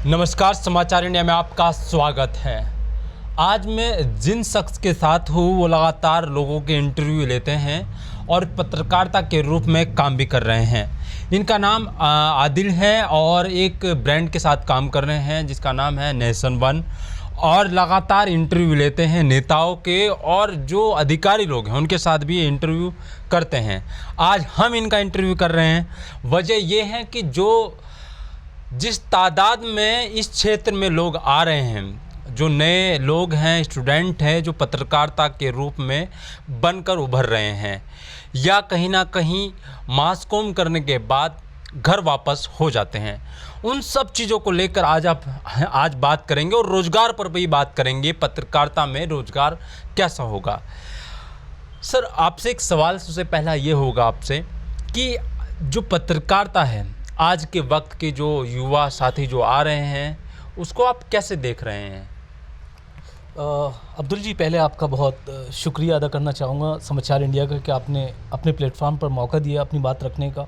नमस्कार, समाचार इंडिया में आपका स्वागत है। आज मैं जिन शख्स के साथ हूँ वो लगातार लोगों के इंटरव्यू लेते हैं और पत्रकारिता के रूप में काम भी कर रहे हैं। इनका नाम आदिल है और एक ब्रांड के साथ काम कर रहे हैं जिसका नाम है नेशन वन, और लगातार इंटरव्यू लेते हैं नेताओं के, और जो अधिकारी लोग हैं उनके साथ भी इंटरव्यू करते हैं। आज हम इनका इंटरव्यू कर रहे हैं। वजह ये है कि जिस तादाद में इस क्षेत्र में लोग आ रहे हैं, जो नए लोग हैं, स्टूडेंट हैं, जो पत्रकारिता के रूप में बनकर उभर रहे हैं या कहीं ना कहीं मास कॉम करने के बाद घर वापस हो जाते हैं, उन सब चीज़ों को लेकर आज बात करेंगे और रोज़गार पर भी बात करेंगे। पत्रकारिता में रोज़गार कैसा होगा। सर, आपसे एक सवाल सबसे पहला ये होगा आपसे कि जो पत्रकारिता है, आज के वक्त के जो युवा साथी जो आ रहे हैं, उसको आप कैसे देख रहे हैं? अब्दुल जी, पहले आपका बहुत शुक्रिया अदा करना चाहूँगा समाचार इंडिया का कि आपने अपने प्लेटफॉर्म पर मौका दिया अपनी बात रखने का।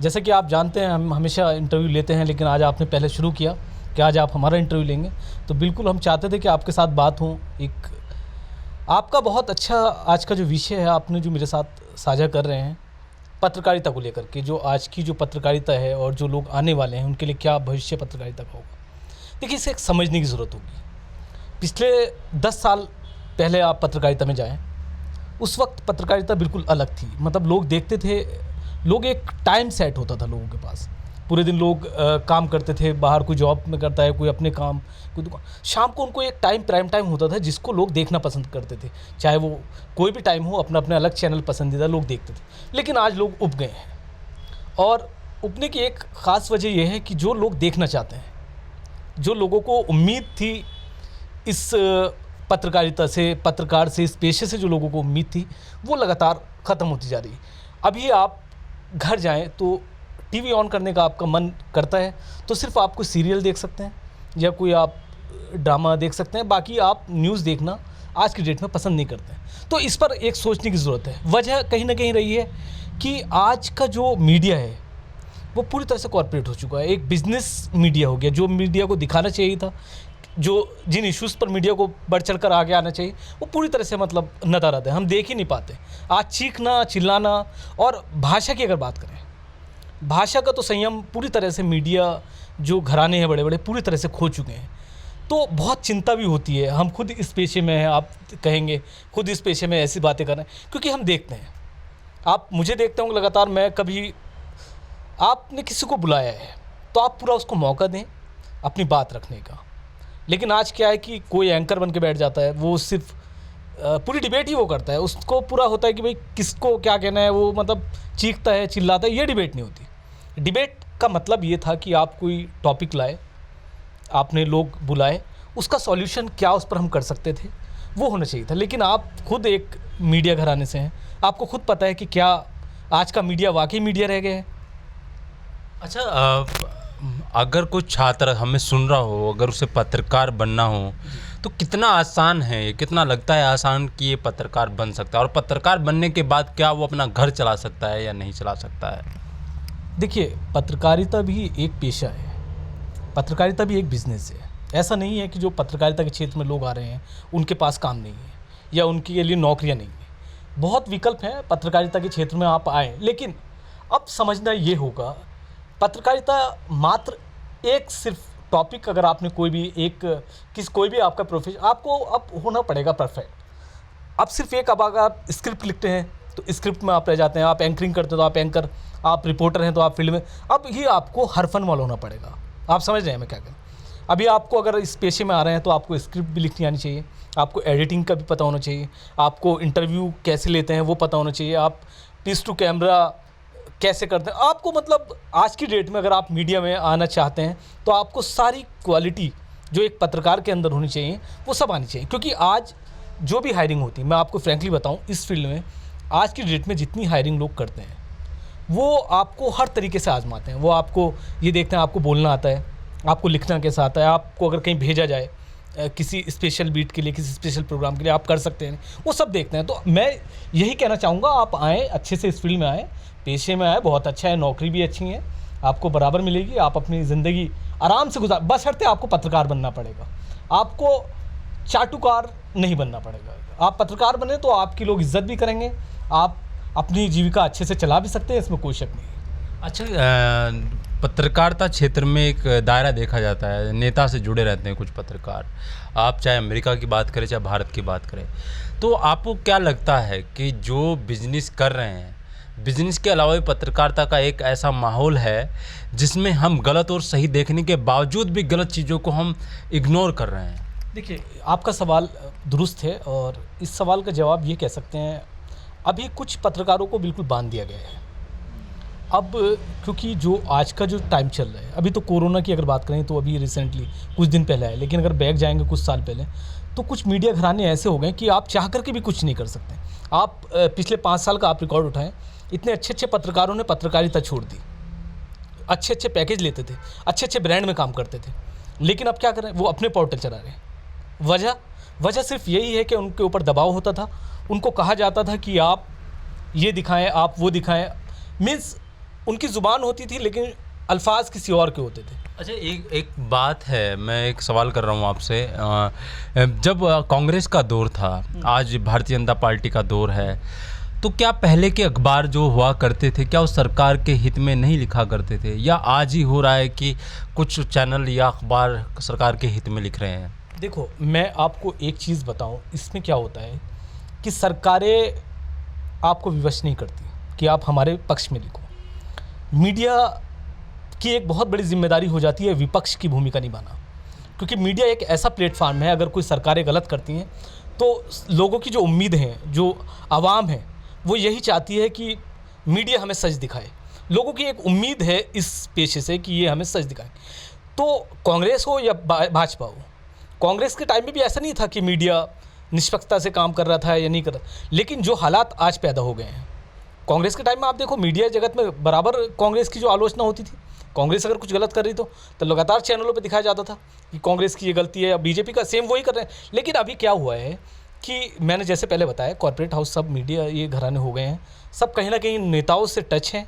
जैसे कि आप जानते हैं, हम हमेशा इंटरव्यू लेते हैं, लेकिन आज आपने पहले शुरू किया कि आज आप हमारा इंटरव्यू लेंगे, तो बिल्कुल हम चाहते थे कि आपके साथ बात हो। एक आपका बहुत अच्छा आज का जो विषय है आपने जो मेरे साथ साझा कर रहे हैं पत्रकारिता को लेकर के, जो आज की जो पत्रकारिता है और जो लोग आने वाले हैं उनके लिए क्या भविष्य पत्रकारिता का होगा। देखिए, इसे एक समझने की ज़रूरत होगी। पिछले 10 साल पहले आप पत्रकारिता में जाएं, उस वक्त पत्रकारिता बिल्कुल अलग थी। मतलब लोग देखते थे, लोग एक टाइम सेट होता था लोगों के पास, पूरे दिन लोग काम करते थे, बाहर कोई जॉब में करता है, कोई अपने काम, कोई दुकान। शाम को उनको एक प्राइम टाइम होता था जिसको लोग देखना पसंद करते थे, चाहे वो कोई भी टाइम हो, अपना अपना अलग चैनल पसंदीदा लोग देखते थे। लेकिन आज लोग उब गए हैं, और उबने की एक ख़ास वजह यह है कि जो लोग देखना चाहते हैं, जो लोगों को उम्मीद थी इस पत्रकारिता से, पत्रकार से, इस पेशे से जो लोगों को उम्मीद थी, वो लगातार ख़त्म होती जा रही है। अभी आप घर जाएं तो टीवी ऑन करने का आपका मन करता है तो सिर्फ आप कोई सीरियल देख सकते हैं या कोई आप ड्रामा देख सकते हैं, बाकी आप न्यूज़ देखना आज की डेट में पसंद नहीं करते हैं। तो इस पर एक सोचने की ज़रूरत है। वजह कहीं ना कहीं रही है कि आज का जो मीडिया है वो पूरी तरह से कॉर्पोरेट हो चुका है, एक बिजनेस मीडिया हो गया। जो मीडिया को दिखाना चाहिए था, जिन इश्यूज़ पर मीडिया को बढ़ चढ़ कर आगे आना चाहिए, वो पूरी तरह से मतलब नदारद है, हम देख ही नहीं पाते। आज चीखना, चिल्लाना, और भाषा की अगर बात करें, भाषा का तो संयम पूरी तरह से मीडिया जो घराने हैं बड़े बड़े पूरी तरह से खो चुके हैं। तो बहुत चिंता भी होती है। हम खुद इस पेशे में हैं, आप कहेंगे खुद इस पेशे में ऐसी बातें कर रहे हैं क्योंकि हम देखते हैं। आप मुझे देखते होंगे लगातार, मैं कभी आपने किसी को बुलाया है तो आप पूरा उसको मौका दें अपनी बात रखने का। लेकिन आज क्या है कि कोई एंकर बन के बैठ जाता है, वो सिर्फ पूरी डिबेट ही वो करता है, उसको पूरा होता है कि भाई किसको क्या कहना है, वो मतलब चीखता है, चिल्लाता है। ये डिबेट नहीं होती। डिबेट का मतलब ये था कि आप कोई टॉपिक लाए, आपने लोग बुलाए, उसका सॉल्यूशन क्या उस पर हम कर सकते थे, वो होना चाहिए था। लेकिन आप खुद एक मीडिया घराने से हैं, आपको खुद पता है कि क्या आज का मीडिया वाकई मीडिया रह गया है। अच्छा, अगर कोई छात्र हमें सुन रहा हो, अगर उसे पत्रकार बनना हो, तो कितना आसान है, कितना लगता है आसान कि ये पत्रकार बन सकता है, और पत्रकार बनने के बाद क्या वो अपना घर चला सकता है या नहीं चला सकता है? देखिए, पत्रकारिता भी एक पेशा है, पत्रकारिता भी एक बिज़नेस है। ऐसा नहीं है कि जो पत्रकारिता के क्षेत्र में लोग आ रहे हैं उनके पास काम नहीं है या उनके लिए नौकरियां नहीं है। बहुत विकल्प हैं पत्रकारिता के क्षेत्र में, आप आएँ। लेकिन अब समझना ये होगा, पत्रकारिता मात्र एक सिर्फ टॉपिक, अगर आपने कोई भी आपका प्रोफेशन, आपको अब होना पड़ेगा परफेक्ट। अब सिर्फ एक, अब अगर आप स्क्रिप्ट लिखते हैं तो स्क्रिप्ट में आप रह जाते हैं, आप एंकरिंग करते हैं तो आप एंकर, आप रिपोर्टर हैं तो आप फील्ड में, अब ये आपको हर फन वाला होना पड़ेगा। आप समझ रहे हैं मैं क्या करूँ। अभी आपको अगर इस पेशे में आ रहे हैं तो आपको स्क्रिप्ट भी लिखनी आनी चाहिए, आपको एडिटिंग का भी पता होना चाहिए, आपको इंटरव्यू कैसे लेते हैं वो पता होना चाहिए, आप पिच टू कैमरा कैसे करते हैं, आपको मतलब आज की डेट में अगर आप मीडिया में आना चाहते हैं तो आपको सारी क्वालिटी जो एक पत्रकार के अंदर होनी चाहिए वो सब आनी चाहिए। क्योंकि आज जो भी हायरिंग होती है, मैं आपको फ्रैंकली बताऊं, इस फील्ड में आज की डेट में जितनी हायरिंग लोग करते हैं वो आपको हर तरीके से आजमाते हैं। वो आपको ये देखते हैं आपको बोलना आता है, आपको लिखना कैसा आता है, आपको अगर कहीं भेजा जाए किसी स्पेशल बीट के लिए, किसी स्पेशल प्रोग्राम के लिए, आप कर सकते हैं, वो सब देखते हैं। तो मैं यही कहना चाहूँगा, आप आएँ, अच्छे से इस फील्ड में आएँ, पेशे में आए, बहुत अच्छा है, नौकरी भी अच्छी है, आपको बराबर मिलेगी, आप अपनी ज़िंदगी आराम से गुजार, बशर्ते आपको पत्रकार बनना पड़ेगा, आपको चाटुकार नहीं बनना पड़ेगा। आप पत्रकार बने तो आपकी लोग इज्जत भी करेंगे, आप अपनी जीविका अच्छे से चला भी सकते हैं, इसमें कोई शक नहीं है। अच्छा, पत्रकारिता क्षेत्र में एक दायरा देखा जाता है, नेता से जुड़े रहते हैं कुछ पत्रकार, आप चाहे अमेरिका की बात करें चाहे भारत की बात करें। तो आपको क्या लगता है कि जो बिजनेस कर रहे हैं, बिजनेस के अलावा भी पत्रकारिता का एक ऐसा माहौल है जिसमें हम गलत और सही देखने के बावजूद भी गलत चीज़ों को हम इग्नोर कर रहे हैं? देखिए, आपका सवाल दुरुस्त है और इस सवाल का जवाब ये कह सकते हैं, अभी कुछ पत्रकारों को बिल्कुल बांध दिया गया है। अब क्योंकि जो आज का जो टाइम चल रहा है, अभी तो कोरोना की अगर बात करें तो अभी रिसेंटली कुछ दिन पहले है, लेकिन अगर बैक जाएंगे कुछ साल पहले तो कुछ मीडिया घराने ऐसे हो गए कि आप चाह करके भी कुछ नहीं कर सकते। आप पिछले 5 साल का आप रिकॉर्ड उठाएं, इतने अच्छे अच्छे पत्रकारों ने पत्रकारिता छोड़ दी, अच्छे अच्छे पैकेज लेते थे, अच्छे अच्छे ब्रांड में काम करते थे, लेकिन अब क्या कर रहे हैं, वो अपने पोर्टल चला रहे हैं। वजह सिर्फ यही है कि उनके ऊपर दबाव होता था, उनको कहा जाता था कि आप ये दिखाएं, आप वो दिखाएं, मीन्स उनकी ज़ुबान होती थी लेकिन अल्फाज किसी और के होते थे। अच्छा, एक बात है, मैं एक सवाल कर रहा हूँ आपसे। जब कांग्रेस का दौर था, आज भारतीय जनता पार्टी का दौर है, तो क्या पहले के अखबार जो हुआ करते थे क्या उस सरकार के हित में नहीं लिखा करते थे, या आज ही हो रहा है कि कुछ चैनल या अखबार सरकार के हित में लिख रहे हैं? देखो, मैं आपको एक चीज़ बताऊं, इसमें क्या होता है कि सरकारें आपको विवश नहीं करती कि आप हमारे पक्ष में लिखो। मीडिया की एक बहुत बड़ी जिम्मेदारी हो जाती है विपक्ष की भूमिका निभाना, क्योंकि मीडिया एक ऐसा प्लेटफार्म है, अगर कोई सरकारें गलत करती हैं तो लोगों की जो उम्मीद हैं, जो आवाम है, वो यही चाहती है कि मीडिया हमें सच दिखाए। लोगों की एक उम्मीद है इस पेशे से कि ये हमें सच दिखाए। तो कांग्रेस हो या भाजपा हो, कांग्रेस के टाइम में भी ऐसा नहीं था कि मीडिया निष्पक्षता से काम कर रहा था या नहीं कर रहा, लेकिन जो हालात आज पैदा हो गए हैं, कांग्रेस के टाइम में आप देखो मीडिया जगत में बराबर कांग्रेस की जो आलोचना होती थी, कांग्रेस अगर कुछ गलत कर रही तो लगातार चैनलों पे दिखाया जाता था कि कांग्रेस की ये गलती है, बीजेपी का सेम वही कर रहे हैं। लेकिन अभी क्या हुआ है कि मैंने जैसे पहले बताया, कॉर्पोरेट हाउस सब मीडिया ये घराने हो गए हैं, सब कहीं ना कहीं नेताओं से टच हैं,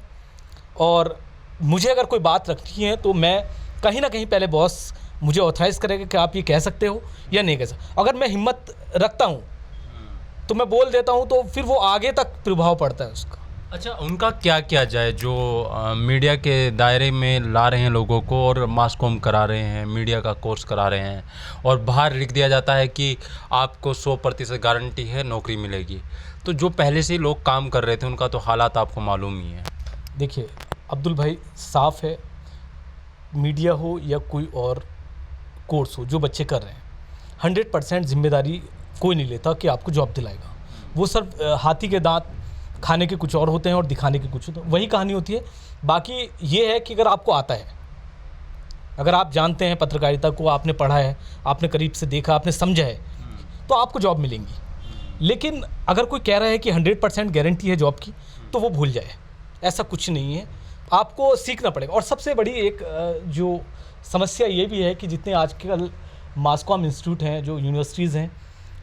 और मुझे अगर कोई बात रखनी है तो मैं कहीं ना कहीं पहले बॉस मुझे ऑथराइज़ करेगा कि आप ये कह सकते हो या नहीं कह सकते। अगर मैं हिम्मत रखता हूँ तो मैं बोल देता हूँ, तो फिर वो आगे तक प्रभाव पड़ता है उसका। अच्छा, उनका क्या किया जाए जो मीडिया के दायरे में ला रहे हैं लोगों को और मास कॉम करा रहे हैं, मीडिया का कोर्स करा रहे हैं, और बाहर लिख दिया जाता है कि आपको 100% गारंटी है नौकरी मिलेगी। तो जो पहले से ही लोग काम कर रहे थे उनका तो हालात आपको मालूम ही है। देखिए अब्दुल भाई, साफ़ है, मीडिया हो या कोई और कोर्स हो, जो बच्चे कर रहे हैं 100% जिम्मेदारी कोई नहीं लेता कि आपको जॉब दिलाएगा। वो सब हाथी के दांत खाने के कुछ और होते हैं और दिखाने के कुछ होते हैं, वही कहानी होती है। बाकी ये है कि अगर आपको आता है, अगर आप जानते हैं पत्रकारिता को, आपने पढ़ा है, आपने करीब से देखा, आपने समझा है, तो आपको जॉब मिलेंगी। लेकिन अगर कोई कह रहा है कि 100% गारंटी है जॉब की, तो वो भूल जाए, ऐसा कुछ नहीं है, आपको सीखना पड़ेगा। और सबसे बड़ी एक जो समस्या ये भी है कि जितने आजकल मास कॉम इंस्टीट्यूट हैं, जो यूनिवर्सिटीज़ हैं,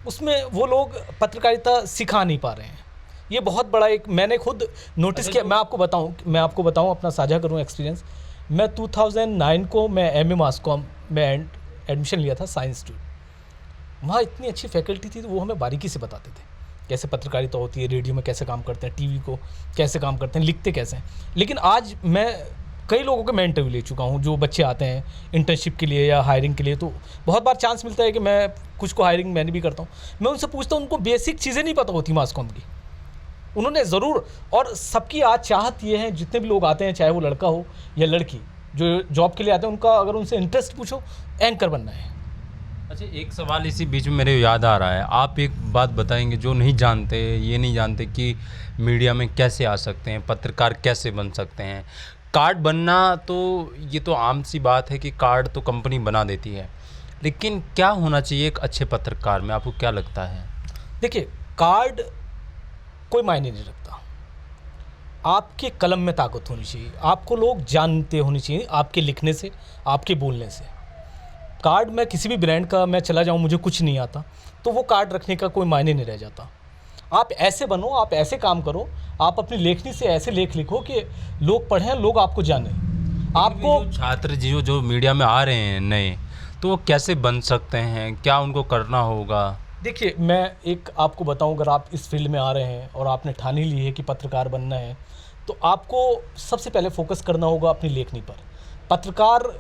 उसमें वो लोग पत्रकारिता सिखा नहीं पा रहे हैं। ये बहुत बड़ा एक मैंने खुद नोटिस किया। मैं आपको बताऊं अपना साझा करूं एक्सपीरियंस। मैं 2009 को मैं एमए मास कॉम में एडमिशन लिया था साइंस इंस्टीट्यूट। वहाँ इतनी अच्छी फैकल्टी थी, तो वो हमें बारीकी से बताते थे कैसे पत्रकारिता होती है, रेडियो में कैसे काम करते हैं, टीवी को कैसे काम करते हैं, लिखते कैसे हैं। लेकिन आज मैं कई लोगों के मैं इंटरव्यू ले चुका हूँ, जो बच्चे आते हैं इंटर्नशिप के लिए या हायरिंग के लिए, तो बहुत बार चांस मिलता है कि मैं कुछ को हायरिंग मैंने भी करता हूँ। मैं उनसे पूछता हूँ, उनको बेसिक चीज़ें नहीं पता होती मास कॉम की, उन्होंने ज़रूर, और सबकी आज चाहत ये है, जितने भी लोग आते हैं, चाहे वो लड़का हो या लड़की, जो जॉब के लिए आते हैं, उनका अगर उनसे इंटरेस्ट पूछो, एंकर बनना है। अच्छा, एक सवाल इसी बीच में मेरे याद आ रहा है। आप एक बात बताएंगे, जो नहीं जानते, ये नहीं जानते कि मीडिया में कैसे आ सकते हैं, पत्रकार कैसे बन सकते हैं। कार्ड बनना तो ये तो आम सी बात है कि कार्ड तो कंपनी बना देती है, लेकिन क्या होना चाहिए एक अच्छे पत्रकार में, आपको क्या लगता है? देखिए, कार्ड कोई मायने नहीं रखता, आपके कलम में ताकत होनी चाहिए, आपको लोग जानते होनी चाहिए आपके लिखने से, आपके बोलने से। कार्ड में किसी भी ब्रांड का मैं चला जाऊं, मुझे कुछ नहीं आता, तो वो कार्ड रखने का कोई मायने नहीं रह जाता। आप ऐसे बनो, आप ऐसे काम करो, आप अपनी लेखनी से ऐसे लेख लिखो कि लोग पढ़ें, लोग आपको जानें। आपको जो छात्र जो मीडिया में आ रहे हैं नए, तो वो कैसे बन सकते हैं, क्या उनको करना होगा? देखिए, मैं एक आपको बताऊं, अगर आप इस फील्ड में आ रहे हैं और आपने ठानी ली है कि पत्रकार बनना है, तो आपको सबसे पहले फोकस करना होगा अपनी लेखनी पर। पत्रकार,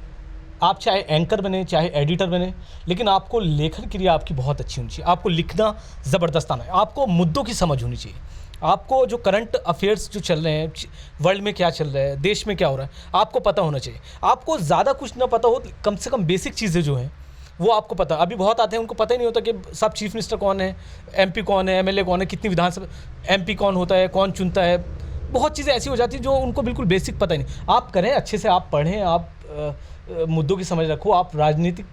आप चाहे एंकर बने, चाहे एडिटर बने, लेकिन आपको लेखन क्रिया आपकी बहुत अच्छी होनी चाहिए। आपको लिखना ज़बरदस्त आना है, आपको मुद्दों की समझ होनी चाहिए, आपको जो करंट अफेयर्स जो चल रहे हैं, वर्ल्ड में क्या चल रहा है, देश में क्या हो रहा है, आपको पता होना चाहिए। आपको ज़्यादा कुछ ना पता हो, कम से कम बेसिक चीज़ें जो हैं वो आपको पता। अभी बहुत आते हैं, उनको पता ही नहीं होता कि सब चीफ मिनिस्टर कौन है, एमपी कौन है, एमएलए कौन है, कितनी विधानसभा, एमपी कौन होता है, कौन चुनता है। बहुत चीज़ें ऐसी हो जाती हैं जो उनको बिल्कुल बेसिक पता ही नहीं। आप करें अच्छे से, आप पढ़ें, आप मुद्दों की समझ रखो, आप राजनीतिक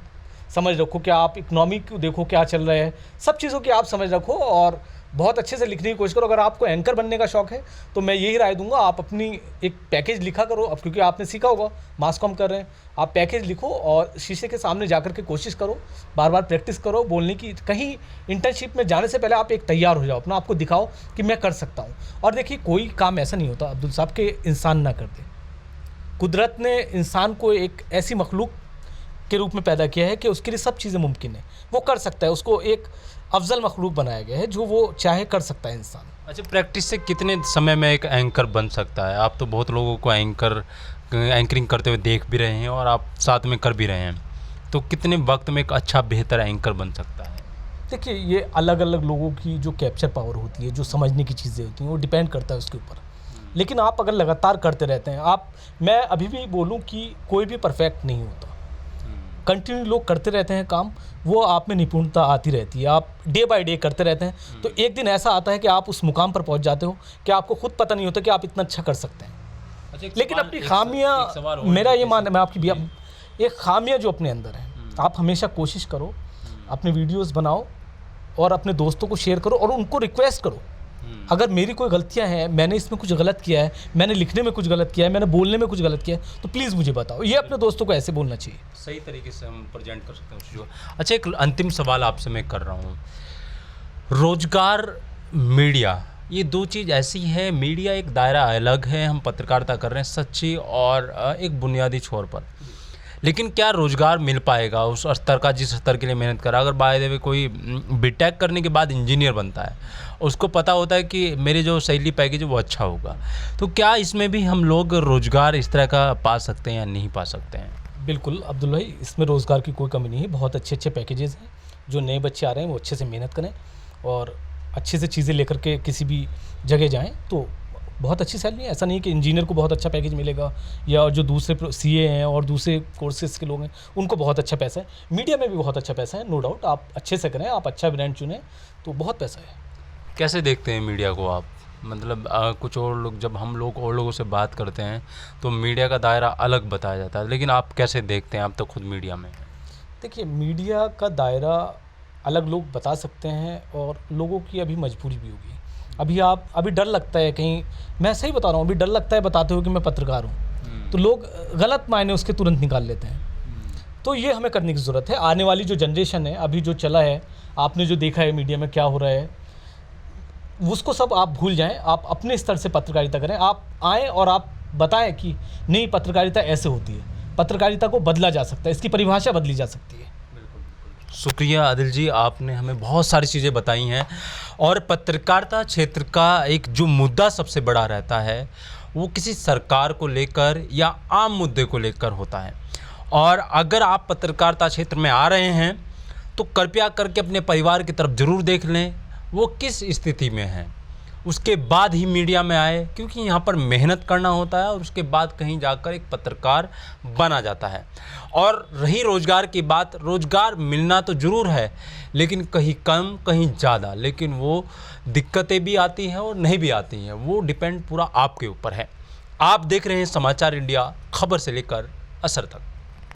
समझ रखो, क्या आप इकोनॉमी को देखो क्या चल रहा है, सब चीज़ों की आप समझ रखो और बहुत अच्छे से लिखने की कोशिश करो। अगर आपको एंकर बनने का शौक है तो मैं यही राय दूंगा, आप अपनी एक पैकेज लिखा करो। अब क्योंकि आपने सीखा होगा, मास कॉम कर रहे हैं, आप पैकेज लिखो और शीशे के सामने जाकर के कोशिश करो, बार बार प्रैक्टिस करो बोलने की। कहीं इंटर्नशिप में जाने से पहले आप एक तैयार हो जाओ, अपना आपको दिखाओ कि मैं कर सकता हूँ। और देखिए, कोई काम ऐसा नहीं होता अब्दुल साहब के इंसान ना कर दे। कुदरत ने इंसान को एक ऐसी मखलूक के रूप में पैदा किया है कि उसके लिए सब चीज़ें मुमकिन है, वो कर सकता है। उसको एक अफजल मखलूक बनाया गया है जो वो चाहे कर सकता है इंसान। अच्छा, प्रैक्टिस से कितने समय में एक एंकर बन सकता है? आप तो बहुत लोगों को एंकरिंग करते हुए देख भी रहे हैं और आप साथ में कर भी रहे हैं, तो कितने वक्त में एक अच्छा बेहतर एंकर बन सकता है? देखिए, ये अलग अलग लोगों की जो कैप्चर पावर होती है, जो समझने की चीज़ें होती हैं, वो डिपेंड करता है उसके ऊपर। लेकिन आप अगर लगातार करते रहते हैं, मैं अभी भी बोलूँ कि कोई भी परफेक्ट नहीं होता। कंटिन्यू लोग करते रहते हैं काम, वो आप में निपुणता आती रहती है। आप डे बाय डे करते रहते हैं तो एक दिन ऐसा आता है कि आप उस मुकाम पर पहुंच जाते हो कि आपको खुद पता नहीं होता कि आप इतना अच्छा कर सकते हैं। अच्छा, लेकिन अपनी खामियां, मेरा ये मानना, मैं आपकी एक खामियां जो अपने अंदर है, आप हमेशा कोशिश करो, अपने वीडियोस बनाओ और अपने दोस्तों को शेयर करो और उनको रिक्वेस्ट करो, अगर मेरी कोई गलतियां हैं, मैंने इसमें कुछ गलत किया है, मैंने लिखने में कुछ गलत किया है, मैंने बोलने में कुछ गलत किया है, तो प्लीज़ मुझे बताओ। ये अपने दोस्तों को ऐसे बोलना चाहिए, सही तरीके से हम प्रेजेंट कर सकते हैं उस चीज़ को। अच्छा, एक अंतिम सवाल आपसे मैं कर रहा हूँ, रोजगार, मीडिया, ये दो चीज़ ऐसी है, मीडिया एक दायरा अलग है, हम पत्रकारिता कर रहे हैं सच्ची और एक बुनियादी छोर पर, लेकिन क्या रोज़गार मिल पाएगा उस स्तर का जिस स्तर के लिए मेहनत करा? अगर बाय द वे कोई बीटेक करने के बाद इंजीनियर बनता है, उसको पता होता है कि मेरे जो सैलरी पैकेज है वो अच्छा होगा, तो क्या इसमें भी हम लोग रोज़गार इस तरह का पा सकते हैं या नहीं पा सकते हैं? बिल्कुल अब्दुल भाई, इसमें रोज़गार की कोई कमी नहीं है। बहुत अच्छे अच्छे पैकेजेस हैं, जो नए बच्चे आ रहे हैं वो अच्छे से मेहनत करें और अच्छे से चीज़ें लेकर के किसी भी जगह जाएँ तो बहुत अच्छी सैलरी है। ऐसा नहीं कि इंजीनियर को बहुत अच्छा पैकेज मिलेगा या जो दूसरे सीए हैं और दूसरे कोर्सेज के लोग हैं उनको बहुत अच्छा पैसा है। मीडिया में भी बहुत अच्छा पैसा है, नो डाउट। आप अच्छे से करें, आप अच्छा ब्रांड चुनें तो बहुत पैसा है। कैसे देखते हैं मीडिया को आप? मतलब कुछ और लोग, जब हम लोग और लोगों से बात करते हैं तो मीडिया का दायरा अलग बताया जाता है, लेकिन आप कैसे देखते हैं? आप तो खुद मीडिया में हैं। देखिए, मीडिया का दायरा अलग लोग बता सकते हैं और लोगों की अभी मजबूरी भी होगी। अभी डर लगता है कहीं, मैं सही बता रहा हूँ, अभी डर लगता है बताते हुए कि मैं पत्रकार हूँ, तो लोग गलत मायने उसके तुरंत निकाल लेते हैं। तो ये हमें करने की ज़रूरत है। आने वाली जो जनरेशन है, अभी जो चला है, आपने जो देखा है मीडिया में क्या हो रहा है, उसको सब आप भूल जाएं। आप अपने स्तर से पत्रकारिता करें, आप आएँ और आप बताएं कि नहीं, पत्रकारिता ऐसे होती है, पत्रकारिता को बदला जा सकता है, इसकी परिभाषा बदली जा सकती है। शुक्रिया आदिल जी, आपने हमें बहुत सारी चीज़ें बताई हैं। और पत्रकारिता क्षेत्र का एक जो मुद्दा सबसे बड़ा रहता है वो किसी सरकार को लेकर या आम मुद्दे को लेकर होता है। और अगर आप पत्रकारिता क्षेत्र में आ रहे हैं तो कृपया करके अपने परिवार की तरफ ज़रूर देख लें वो किस स्थिति में है, उसके बाद ही मीडिया में आए, क्योंकि यहाँ पर मेहनत करना होता है और उसके बाद कहीं जाकर एक पत्रकार बना जाता है। और रही रोज़गार की बात, रोज़गार मिलना तो ज़रूर है, लेकिन कहीं कम कहीं ज़्यादा, लेकिन वो दिक्कतें भी आती हैं और नहीं भी आती हैं, वो डिपेंड पूरा आपके ऊपर है। आप देख रहे हैं समाचार इंडिया, खबर से लेकर असर तक।